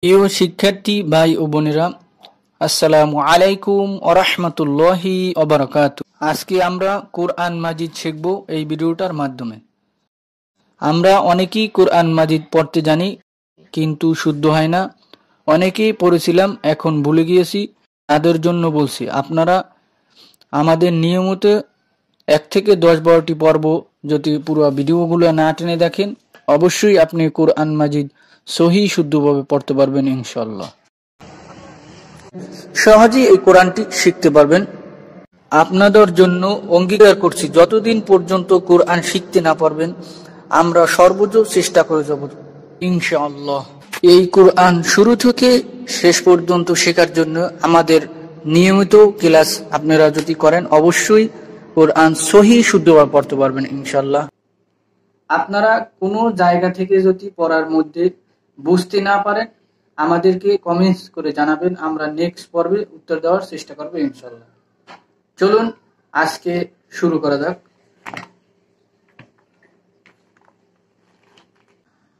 প্রিয় শিক্ষার্থী ভাই ও বোনেরা, আসসালামু আলাইকুম ওয়া রাহমাতুল্লাহি ওয়া বারাকাতুহু। আজকে আমরা কোরআন মাজিদ শিখব এই ভিডিওটার মাধ্যমে। আমরা অনেকেই কোরআন মাজিদ পড়তে জানি, কিন্তু শুদ্ধ হয় না। অনেকেই পড়েছিলাম, এখন ভুলে গিয়েছি। তাদের জন্য বলছি, আপনারা আমাদের নিয়মিত 1 থেকে 10-12টি পর্ব যদি পুরো ভিডিওগুলো না টেনে দেখেন, অবশ্যই আপনি কোরআন মাজিদ সহি শুদ্ধভাবে পড়তে পারবেন ইনশাআল্লাহ। সহজেই এই কোরআনটি শিখতে পারবেন। আপনাদের জন্য অঙ্গীকার করছি, যতদিন পর্যন্ত কোরআন শিখতে না পারবেন, আমরা সর্বোচ্চ চেষ্টা করে যাব ইনশাআল্লাহ। এই কোরআন শুরু থেকে শেষ পর্যন্ত শেখার জন্য আমাদের নিয়মিত ক্লাস আপনারা যদি করেন, অবশ্যই কোরআন সহি শুদ্ধভাবে পড়তে পারবেন ইনশাআল্লাহ। আপনারা কোনো জায়গা থেকে যদি পড়ার মধ্যে বুঝতে না পারেন, আমাদেরকে কমেন্টস করে জানাবেন, আমরা নেক্সট পর্বে উত্তর দেওয়ার চেষ্টা করবো ইনশাআল্লাহ। চলুন আজকে শুরু করা যাক।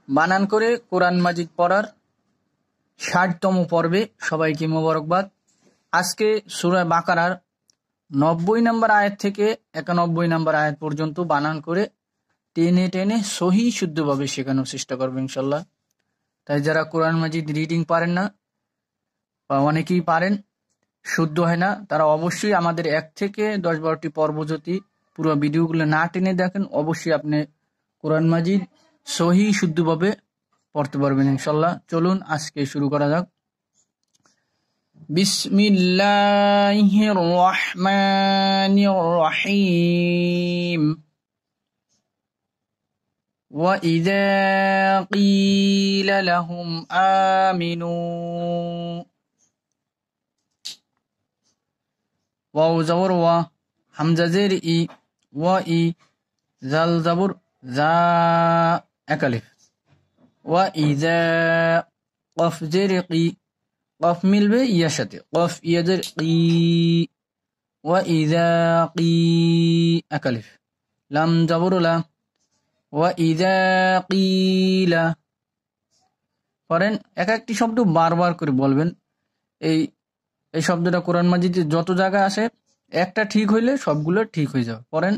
বানান করে কোরআন মাজিদ পড়ার ৬০তম পর্বে সবাইকে মোবারকবাদ। আজকে সূরা বাকারার ৯০ নম্বর আয়াত থেকে ৯১ নম্বর আয়াত পর্যন্ত বানান করে টেনে টেনে সহি শুদ্ধভাবে শেখানোর চেষ্টা করবো ইনশাল্লাহ। তাই যারা কোরআন মাজিদ রিডিং পারেন না বা অনেকেই পারেন শুদ্ধ হয় না, তারা অবশ্যই আমাদের 1 থেকে 10-12টি পর্ব যদি পুরো ভিডিওগুলো না টেনে দেখেন, অবশ্যই আপনি কোরআন মাজিদ সহি শুদ্ধভাবে পড়তে পারবেন ইনশাল্লাহ। চলুন আজকে শুরু করা যাক। বিসমিল্লাহির রহমানির রহিম। وَإِذَا قِيلَ لَهُمْ آمِنُوا ওয়াও জবর ওয়া, হামজা জের ই, ওয়া ই, জাল জবর জা, এক আলিফ। ওয়া ইযা, কফ জের কি, কফ মিলবে ইয়ার সাথে, কফ ইয়া জের কি। ওয়া ইযা কি, এক আলিফ। লাম জবর লা, ওয়া ইযা কিলা। পড়েন, এক একটি শব্দ বারবার করে বলবেন। এই এই শব্দটা কোরআন মাজিদে যত জায়গায় আসে, একটা ঠিক হইলে সবগুলো ঠিক হয়ে যাবে। পড়েন,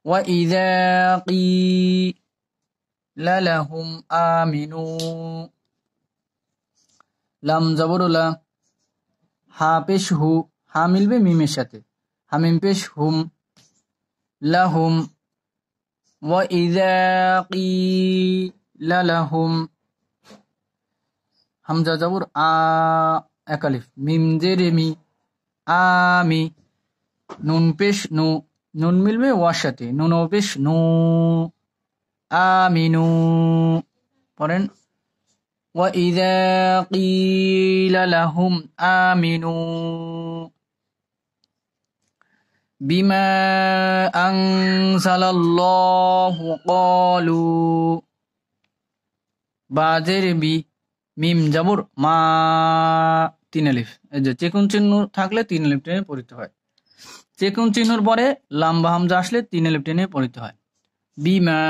ওয়া ইযা কিলা লাহুম আমিনু। লাম জবর লা, হা পেশ হু, হা মিলবে মিমের সাথে, হামিম পেশ হুম, লাহুম। ওয়া ইযা কিলা লাহুম, হামজা জবর আ, এক আলিফ, মিম জের মি, আমি। নুন পেশ নু, নুন মিলবে ওয়ার সাথে, নুন ও পেশ নু, আমিনু। পড়েন, ওয়া ইযা কিলা লাহুম আমিনু বিমা আনজালাল্লাহু ক্বালু। বা জের বি, মিম জবর মা, ৩ আলিফ। এই যে চেকুন চিহ্ন থাকলে ৩ আলিফ টেনে পড়িতে হয়। চেকুন চিহ্নর পরে লাম্বা হামজা আসলে ৩ আলিফ টেনে পড়িতে হয়। বিমা,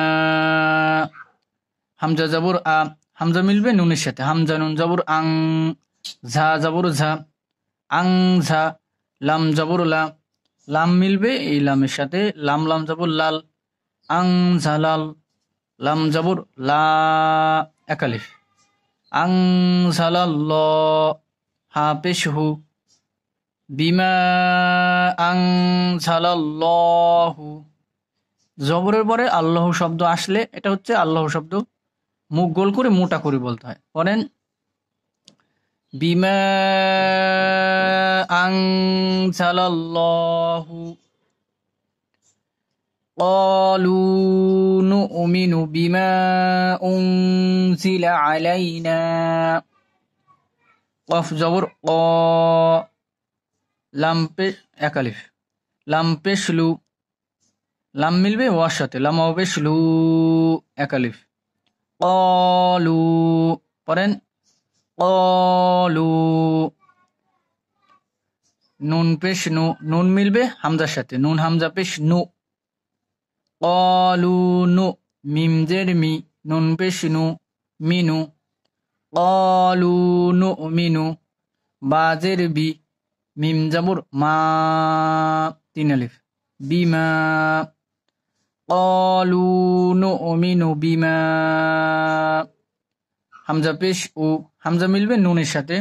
হামজা জবর আ, হামজা মিলবে নুনের সাথে, হামজা নুন জবর আং, ঝা জবর ঝা, আং ঝা। লাম জবর লা, লাম মিলবে এই লামের সাথে, লাম লাম জবর লাল, আং ঝালাল। লাম জবর লা, এক আলিফ। আং ঝালাল্লাহ, হা পেশ হু, বিমা আং ঝালাল্লাহু। জবরের পরে আল্লাহ শব্দ আসলে এটা হচ্ছে আল্লাহ শব্দ, মুখ গোল করে মোটা করে বলতে হয়। পড়েন, বিমা আনজালাল্লাহু ক্বালু নুমিনু বিমা উনজিলা আলাইনা। কফ জবর ক, লাম পেশ, এক আলিফ। লাম পেশ লু, লাম মিলবে ওয়ার সাথে, লাম ও পেশ লু, এক আলিফ। ক্বালু। পড়েন, ক্বালু। নুন পেশ নু, নুন মিলবে হামজার সাথে, নুন হামজা পেশ নু, ক্বালু নু। মিম জের মি, নুন পেশ নু, মিনু। ক্বালু নুমিনু বা জের বি মিম জবর মা 3 আলিফ বিমা ক্বালু নুমিনু বিমা হামজা পেশ উ হামজা মিলবে নুনের সাথে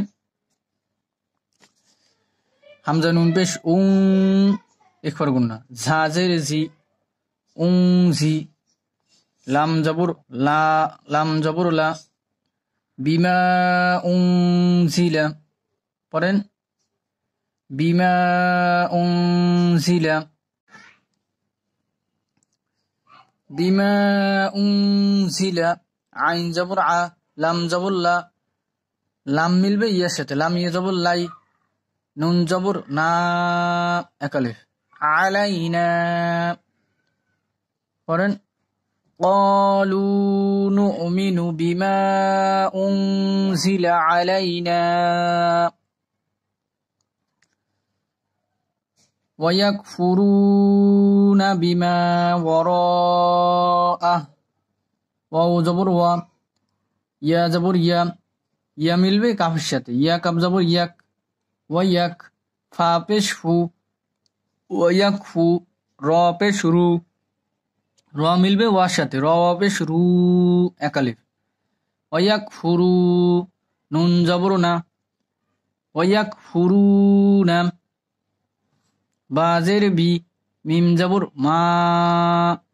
হামজা নুন পেশ উং একবার গুন্না ঝাজের জি উং জি লাম জবর লা লাম জবর লা বিমা উং জিলা পড়েন বিমা উং জিলা বিমা উং জিলা আইন জবর আ লাম জবর লা লাম মিলবে ইয়ার সাথে লাম ইয়ে জবর লাই নুন জবর না একালিফ আলাইনা পড়েন قالوا نؤمن بما أنزل علينا ويكفرون بما وراءه واو জবর ওয়া ইয়া জবর ইয়া মিলবে কাফের সাথে ইয়া কাফ জবর ইয়াক ওয়ায়াক ফা পেশ ফু ওয়ায়াক ফু র পেশ রু র মিলবে ওয়ার সাথে র পেশ রু একালিফ ওয়ায়াক ফুরু নুন জবর না ওয়ায়াক ফুরু না বাজের বি মিম জবর মা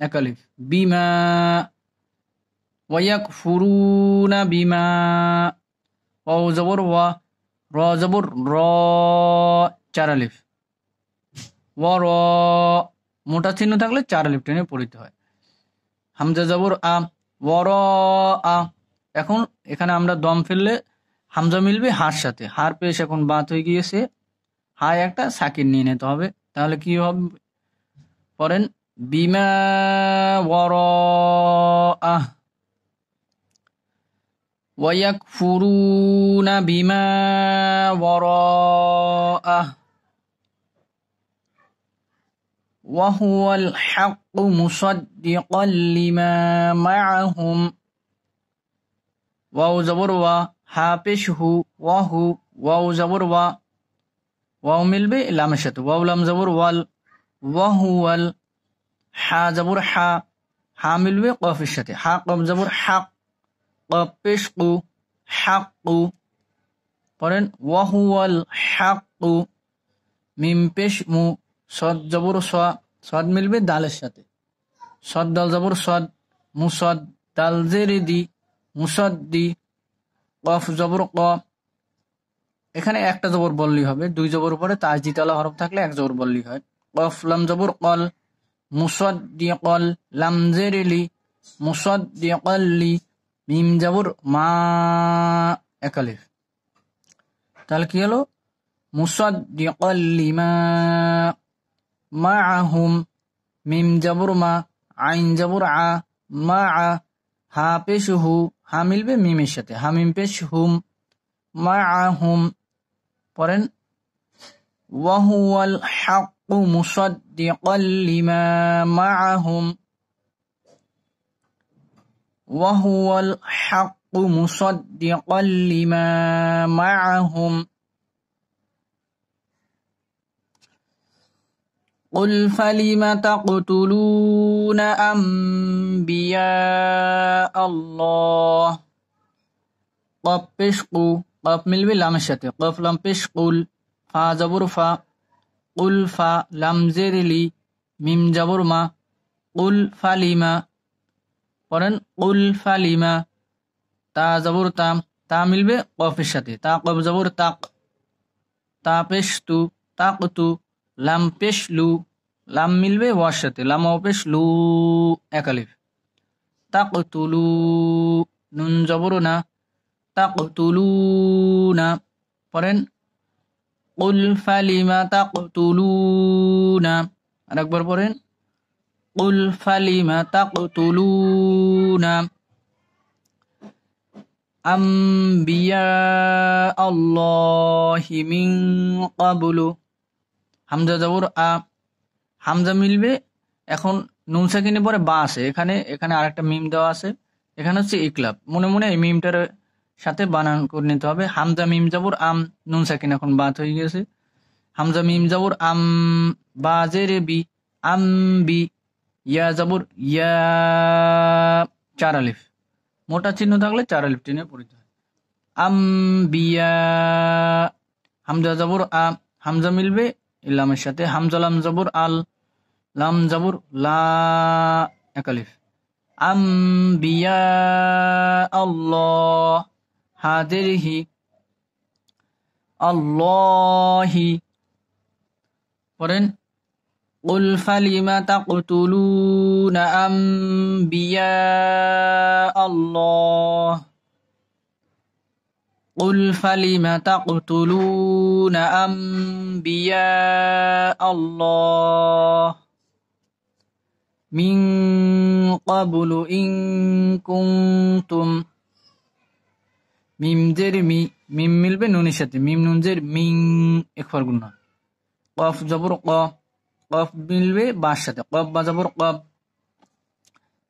একালিফ বিমা ওয়ায়াক ফুরু না বিমা ওয়াও জবর ওয়া র জবর র 4 আলিফ ওয়া র মোটা চিহ্ন থাকলে 4 আলিফ টেনে পড়তে হয় হামজা জবর আ ওয়ার আ এখন এখানে আমরা দম ফেললে হামজা মিলবে হার সাথে হার পেশ এখন বাত হয়ে গিয়েছে হায় একটা সাকিন নিয়ে নিতে হবে তাহলে কি হবে পড়েন বিমা ওয়ার আহ ويكفرون بما وراءه وهو الحق مصدقا لما معهم واو زبر وا হা পেশ হু ওয়াহু ওয়াও জবর ওয়া ওয়াও মিলবে লামের সাথে ওয়াও লাম জবর ওয়াল ওয়াহুয়াল হা জবর হা হা মিলবে কফের সাথে হা কফ জবর হাক কফ পেশ কু হাক্কু পড়েন ওয়াহুয়াল হাক্কু মিম পেশ মু সদ জবর সোয়া সদ মিলবে দালের সাথে সদ দাল জবর সদ মুসদ দাল জেরে দি মুসদ্দি কফ জবর ক এখানে একটা জবর বললেই হবে দুই জবর উপরে তাজদিদওয়ালা হরফ থাকলে এক জবর বললেই হয় কফ লাম জবর কল মুসদ্দিকল লাম জেরে লি মুসদ্দিকাল্লি মিম জবর মা একালিফ তাহলে কি হলো মুসদ্দিকাল লিমা মাআহুম মিম জবর মা আইন জবর আ মা হা পেশ হু হা মিলবে মিমের সাথে হা মিম পেশ হুম মাআহুম পড়েন ওয়াহুয়াল হাক্কু মুসাদ্দিকাল লিমা মাআহুম ওয়াহুয়াল হাক্কু মুসাদ্দিকাল লিমা মাআহুম قل فلم تقتلون أنبياء الله قف পেশ কু قف মিলবে লামের সাথে قف লাম পেশ কুল ফা জবর ফা কুল ফা লাম জের লি মিম জবর মা কুল ফালিমা পড়েন কুল ফালিমা তা জবর তা তা মিলবে কফের সাথে তা কফ জবর তাক তা পেশ তু তাক তু লাম পেশ লু লাম মিলবে ওয়ার সাথে লাম ও পেশ লু একালিফ তাকতুলু নুন জবর না তাকতুলুনা পড়েন কুল ফালিমা তাকতুলুনা আরেকবার পড়েন কুল ফালিমা তাকতুলুনা আম্বিয়া আল্লাহি মিন ক্বাবলু হামজা জবর আ হামজা মিলবে এখন নুন সাকিনের পরে বা আছে এখানে আরেকটা মিম দেওয়া আছে এখানে হচ্ছে ইকলাব মনে মনে এই মিমটার সাথে বানান করে নিতে হবে। হামজা মিম জবর আম, নুন সাকিন এখন বাদ হয়ে গেছে। হামজা মিম জবর আম, বা জের বি, আম বি, ইয়া জবর ইয়া, 4 আলিফ। মোটা চিহ্ন থাকলে 4 আলিফ টেনে পড়তে হয়। আম বিয়া, হামজা জবর আ, হামজা মিলবে ইলামের সাথে। হামজা লাম জবর আল, লাম জবর লা, 1 আলিফ। আম বিয়া আল্লাহ, হাজের হি, আল্লাহি। পড়েন কুল ফালিমা তাকতুলুনা আম্বিয়া আল্লাহ, কুল ফালিমা তাকতুলুনা আম্বিয়া আল্লাহ মিন ক্বাবলু ইন কুনতুম, মিম জের মি, মিম মিলবে নুনের সাথে, মিম নুন জের মিং, একবার গুণা। কফ জবর ক, কফ মিলবে বার সাথে, কফ বা জবর কব।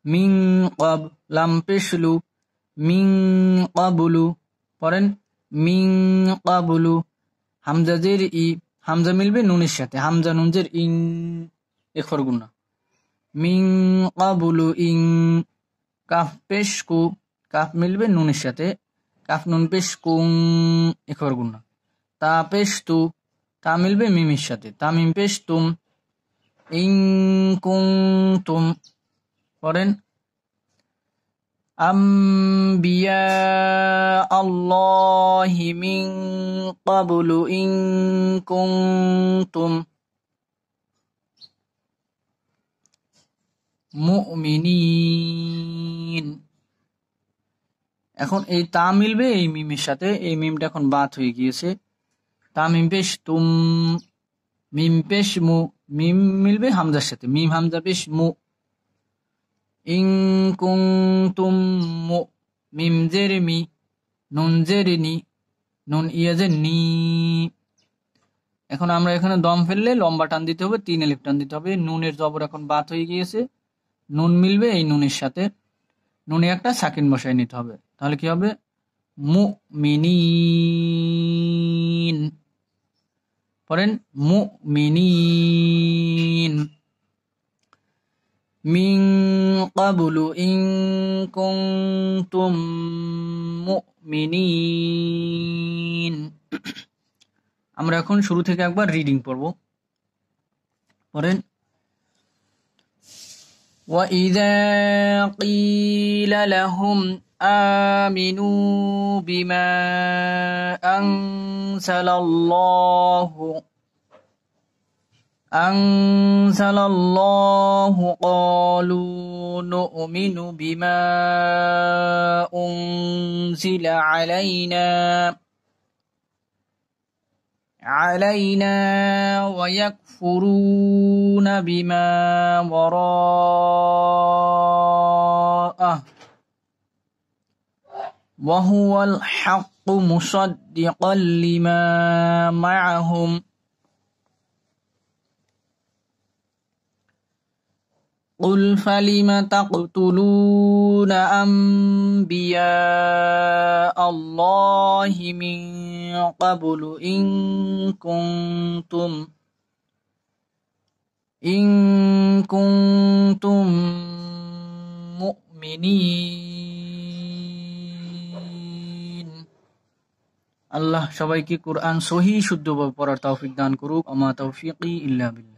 মিং কব, লাম পেশলু, মিং ক্বাবলু। পড়েন মিং ক্বাবলু। হামজা জের ই, হামজা মিলবে নুনের সাথে, হামজা নুন জের ইং, একবার গুণা। মিং ক্বাবলু ইং, কাফ পেশ কু, কাফ মিলবে নুনের সাথে, কাফ নুন পেশ কুং, একবার গুণা। তা পেশ তু, তা মিলবে মিমের সাথে, তা মিম পেশ তুম, ইং কুং তুম। পড়েন আম্বিয়া আল্লাহি মিন ক্বাবলু ইন কুনতুম মুমিনিন। এখন এই তা মিলবে এই মিমের সাথে, এই মিমটা এখন বাদ হয়ে গিয়েছে। তা মিম পেশ তুম, মিম পেশ মু, মিম মিলবে হামজার সাথে, মিম হামজা পেশ মু। ইন কুনতুম মু, মিম জের মি, নুন জের নি, নুন ইয়া জের নি। এখন আমরা এখানে দম ফেললে লম্বা টান দিতে হবে, 3 আলিফ টান দিতে হবে। নুনের জবর এখন বাদ হয়ে গিয়েছে, নুন মিলবে এই নুনের সাথে, নুনে একটা সাকিন বসায় নিতে হবে। তাহলে কি হবে মুমিনিন। পড়েন মুমিনিন। মিন ক্বাবলু ইন কুনতুম মুমিনিন। আমরা এখন শুরু থেকে একবার রিডিং পড়ব। পড়েন وَإِذَا قِيلَ لَهُمْ آمِنُوا بِمَا أَنزَلَ اللَّهُ قَالُوا نُؤْمِنُ بِمَا أُنزِلَ عَلَيْنَا وَيَكْفُرُونَ بِمَا وَرَاءَهُ وَهُوَ الْحَقُّ مُصَدِّقًا لِمَا مَعَهُمْ قُلْ فَلِمَ تَقْتُلُونَ أَنْبِيَاءَ اللَّهِ مِنْ قَبْلُ إِنْ كُنْتُمْ মুমিনিন। আল্লাহ সবাইকে কুরআন সহি শুদ্ধভাবে পড়ার তৌফিক দান করুক। আমা তৌফিকি ইল্লা বিল্লাহ।